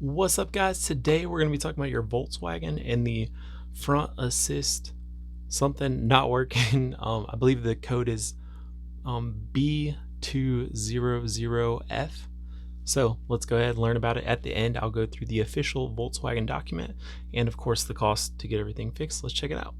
What's up, guys? Today we're going to be talking about your Volkswagen and the front assist something not working. I believe the code is B200F. So let's go ahead and learn about it. At the end, I'll go through the official Volkswagen document and, of course, the cost to get everything fixed. Let's check it out.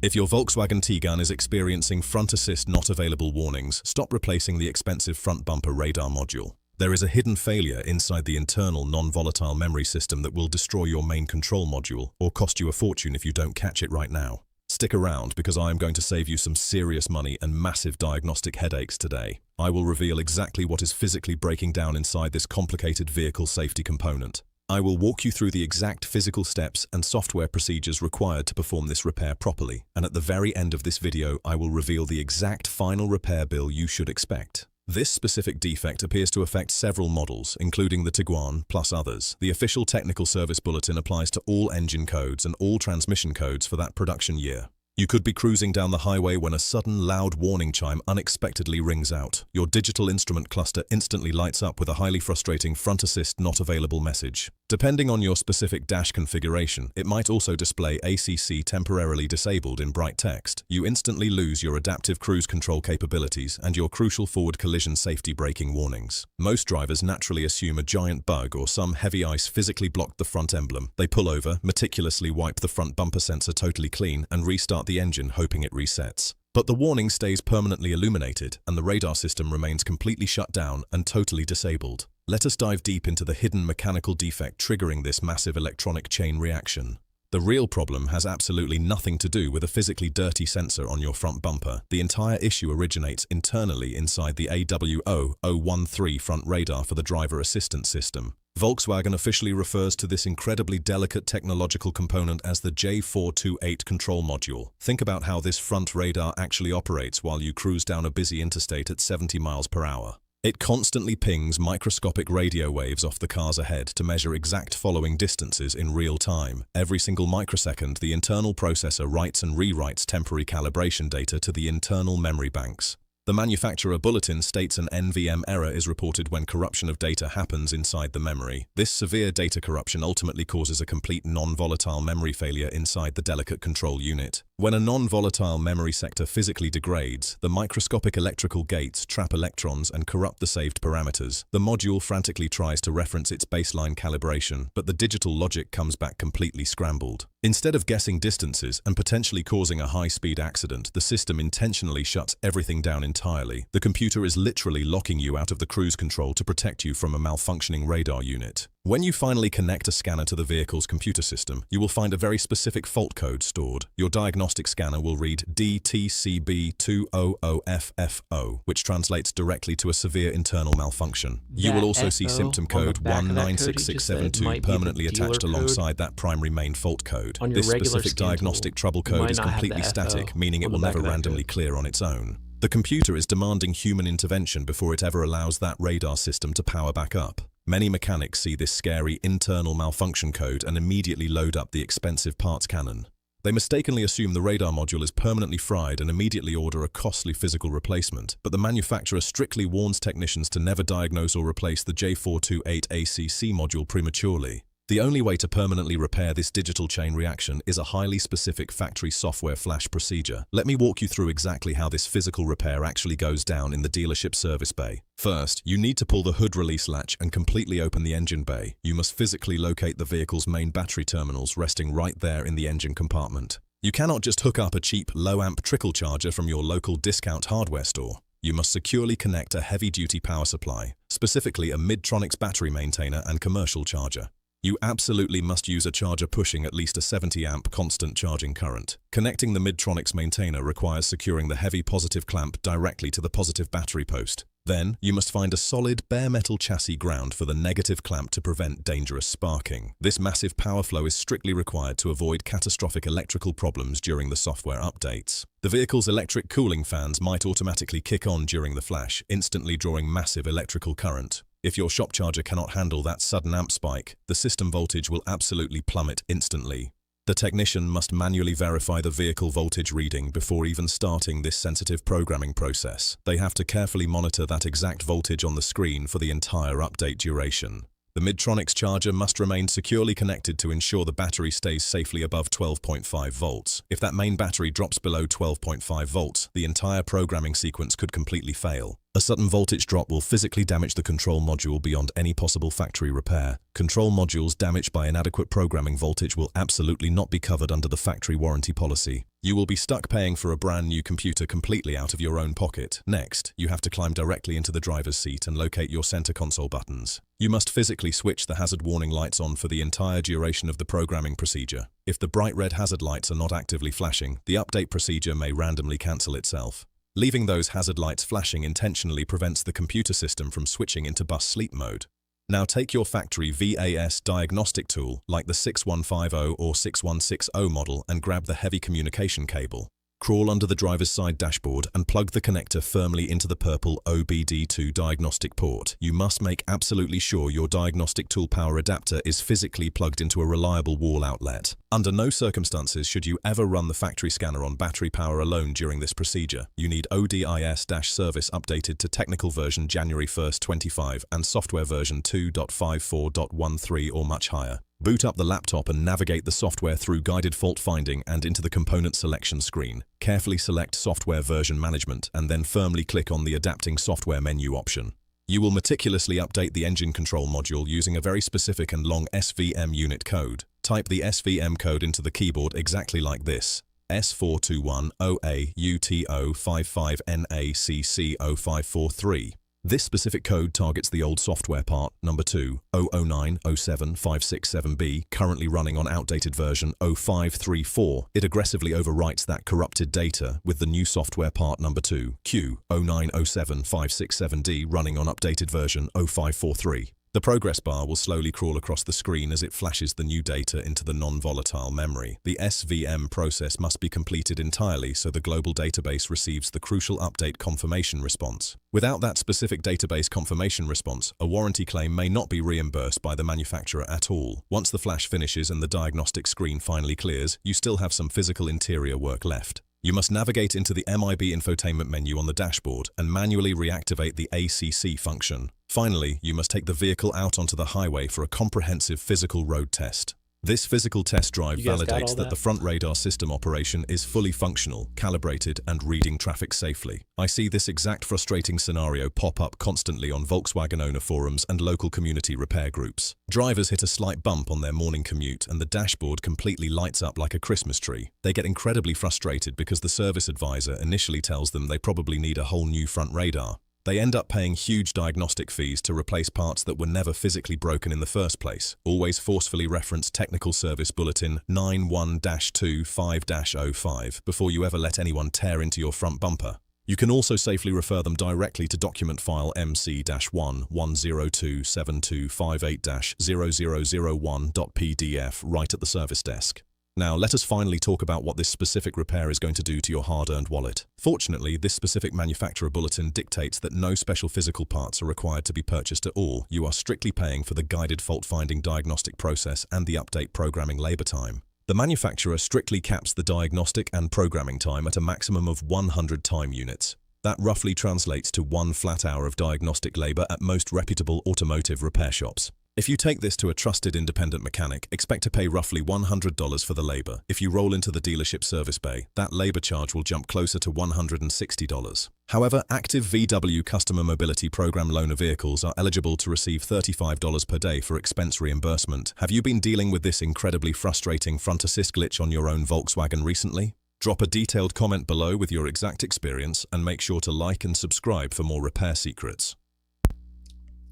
If your Volkswagen Tiguan is experiencing front assist not available warnings, stop replacing the expensive front bumper radar module. There is a hidden failure inside the internal non-volatile memory system that will destroy your main control module or cost you a fortune if you don't catch it right now. Stick around because I am going to save you some serious money and massive diagnostic headaches today. I will reveal exactly what is physically breaking down inside this complicated vehicle safety component. I will walk you through the exact physical steps and software procedures required to perform this repair properly, and at the very end of this video I will reveal the exact final repair bill you should expect. This specific defect appears to affect several models, including the Tiguan plus others. The official technical service bulletin applies to all engine codes and all transmission codes for that production year. You could be cruising down the highway when a sudden loud warning chime unexpectedly rings out. Your digital instrument cluster instantly lights up with a highly frustrating front assist not available message. Depending on your specific dash configuration, it might also display ACC Temporarily Disabled in bright text. You instantly lose your adaptive cruise control capabilities and your crucial forward collision safety braking warnings. Most drivers naturally assume a giant bug or some heavy ice physically blocked the front emblem. They pull over, meticulously wipe the front bumper sensor totally clean, and restart the engine hoping it resets. But the warning stays permanently illuminated and the radar system remains completely shut down and totally disabled. Let us dive deep into the hidden mechanical defect triggering this massive electronic chain reaction. The real problem has absolutely nothing to do with a physically dirty sensor on your front bumper. The entire issue originates internally inside the AW0013 front radar for the driver assistance system. Volkswagen officially refers to this incredibly delicate technological component as the J428 control module. Think about how this front radar actually operates while you cruise down a busy interstate at 70 miles per hour. It constantly pings microscopic radio waves off the cars ahead to measure exact following distances in real time. Every single microsecond, the internal processor writes and rewrites temporary calibration data to the internal memory banks. The manufacturer bulletin states an NVM error is reported when corruption of data happens inside the memory. This severe data corruption ultimately causes a complete non-volatile memory failure inside the delicate control unit. When a non-volatile memory sector physically degrades, the microscopic electrical gates trap electrons and corrupt the saved parameters. The module frantically tries to reference its baseline calibration, but the digital logic comes back completely scrambled. Instead of guessing distances and potentially causing a high-speed accident, the system intentionally shuts everything down entirely. The computer is literally locking you out of the cruise control to protect you from a malfunctioning radar unit. When you finally connect a scanner to the vehicle's computer system, you will find a very specific fault code stored. Your diagnostic scanner will read DTCB200FFO, which translates directly to a severe internal malfunction. You will also see symptom code 196672 permanently attached alongside that primary main fault code. This specific diagnostic trouble code is completely static, meaning it will never randomly clear on its own. The computer is demanding human intervention before it ever allows that radar system to power back up. Many mechanics see this scary internal malfunction code and immediately load up the expensive parts cannon. They mistakenly assume the radar module is permanently fried and immediately order a costly physical replacement, but the manufacturer strictly warns technicians to never diagnose or replace the J428 ACC module prematurely. The only way to permanently repair this digital chain reaction is a highly specific factory software flash procedure. Let me walk you through exactly how this physical repair actually goes down in the dealership service bay. First, you need to pull the hood release latch and completely open the engine bay. You must physically locate the vehicle's main battery terminals resting right there in the engine compartment. You cannot just hook up a cheap low-amp trickle charger from your local discount hardware store. You must securely connect a heavy-duty power supply, specifically a Midtronics battery maintainer and commercial charger. You absolutely must use a charger pushing at least a 70-amp constant charging current. Connecting the Midtronics maintainer requires securing the heavy positive clamp directly to the positive battery post. Then, you must find a solid bare metal chassis ground for the negative clamp to prevent dangerous sparking. This massive power flow is strictly required to avoid catastrophic electrical problems during the software updates. The vehicle's electric cooling fans might automatically kick on during the flash, instantly drawing massive electrical current. If your shop charger cannot handle that sudden amp spike, the system voltage will absolutely plummet instantly. The technician must manually verify the vehicle voltage reading before even starting this sensitive programming process. They have to carefully monitor that exact voltage on the screen for the entire update duration. The Midtronic's charger must remain securely connected to ensure the battery stays safely above 12.5 volts. If that main battery drops below 12.5 volts, the entire programming sequence could completely fail. A sudden voltage drop will physically damage the control module beyond any possible factory repair. Control modules damaged by inadequate programming voltage will absolutely not be covered under the factory warranty policy. You will be stuck paying for a brand new computer completely out of your own pocket. Next, you have to climb directly into the driver's seat and locate your center console buttons. You must physically switch the hazard warning lights on for the entire duration of the programming procedure. If the bright red hazard lights are not actively flashing, the update procedure may randomly cancel itself. Leaving those hazard lights flashing intentionally prevents the computer system from switching into bus sleep mode. Now take your factory VAS diagnostic tool, like the 6150 or 6160 model, and grab the heavy communication cable. Crawl under the driver's side dashboard and plug the connector firmly into the purple OBD2 diagnostic port. You must make absolutely sure your diagnostic tool power adapter is physically plugged into a reliable wall outlet. Under no circumstances should you ever run the factory scanner on battery power alone during this procedure. You need ODIS-service updated to technical version January 1st, 25 and software version 2.54.13 or much higher. Boot up the laptop and navigate the software through guided fault finding and into the component selection screen. Carefully select Software Version Management and then firmly click on the Adapting Software menu option. You will meticulously update the engine control module using a very specific and long SVM unit code. Type the SVM code into the keyboard exactly like this: S421OAUTO55NACC0543. This specific code targets the old software part, number 2, 009-07567B, currently running on outdated version 0534. It aggressively overwrites that corrupted data with the new software part number 2, Q, 0907567D, running on updated version 0543. The progress bar will slowly crawl across the screen as it flashes the new data into the non-volatile memory. The SVM process must be completed entirely so the global database receives the crucial update confirmation response. Without that specific database confirmation response, a warranty claim may not be reimbursed by the manufacturer at all. Once the flash finishes and the diagnostic screen finally clears, you still have some physical interior work left. You must navigate into the MIB infotainment menu on the dashboard and manually reactivate the ACC function. Finally, you must take the vehicle out onto the highway for a comprehensive physical road test. This physical test drive validates that the front radar system operation is fully functional, calibrated, and reading traffic safely. I see this exact frustrating scenario pop up constantly on Volkswagen owner forums and local community repair groups. Drivers hit a slight bump on their morning commute and the dashboard completely lights up like a Christmas tree. They get incredibly frustrated because the service advisor initially tells them they probably need a whole new front radar. They end up paying huge diagnostic fees to replace parts that were never physically broken in the first place. Always forcefully reference Technical Service Bulletin 91-25-05 before you ever let anyone tear into your front bumper. You can also safely refer them directly to document file MC-1-1027258-0001.pdf right at the service desk. Now, let us finally talk about what this specific repair is going to do to your hard-earned wallet. Fortunately, this specific manufacturer bulletin dictates that no special physical parts are required to be purchased at all. You are strictly paying for the guided fault-finding diagnostic process and the update programming labor time. The manufacturer strictly caps the diagnostic and programming time at a maximum of 100 time units. That roughly translates to 1 flat hour of diagnostic labor at most reputable automotive repair shops. If you take this to a trusted independent mechanic, expect to pay roughly $100 for the labor. If you roll into the dealership service bay, that labor charge will jump closer to $160. However, active VW Customer Mobility Program loaner vehicles are eligible to receive $35 per day for expense reimbursement. Have you been dealing with this incredibly frustrating front assist glitch on your own Volkswagen recently? Drop a detailed comment below with your exact experience and make sure to like and subscribe for more repair secrets.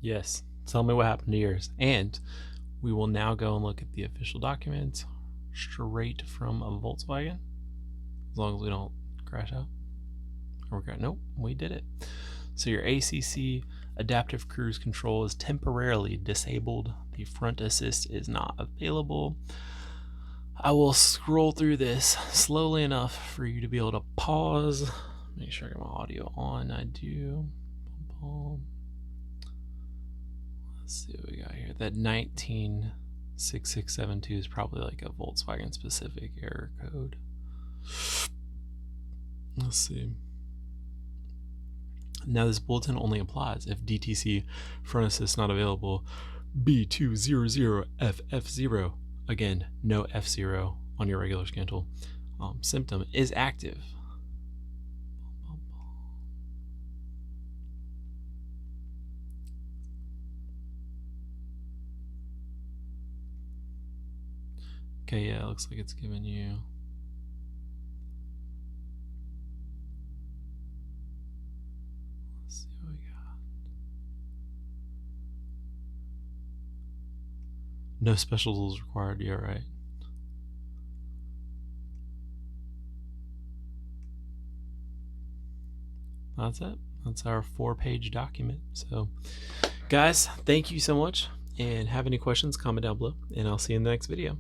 Yes. Tell me what happened to yours. And we will now go and look at the official documents straight from a Volkswagen. As long as we don't crash out. Nope, we did it. So your ACC adaptive cruise control is temporarily disabled. The front assist is not available. I will scroll through this slowly enough for you to be able to pause. Make sure I got my audio on. I do. Let's see what we got here. That 196672 is probably like a Volkswagen specific error code. Let's see. Now this bulletin only applies if DTC front assist not available. B200FF0. Again, no F0 on your regular scan tool. Symptom is active. Okay, yeah, it looks like it's giving you. Let's see what we got. No special tools required. Yeah, right. That's it. That's our 4-page document. So, guys, thank you so much. And have any questions, comment down below. And I'll see you in the next video.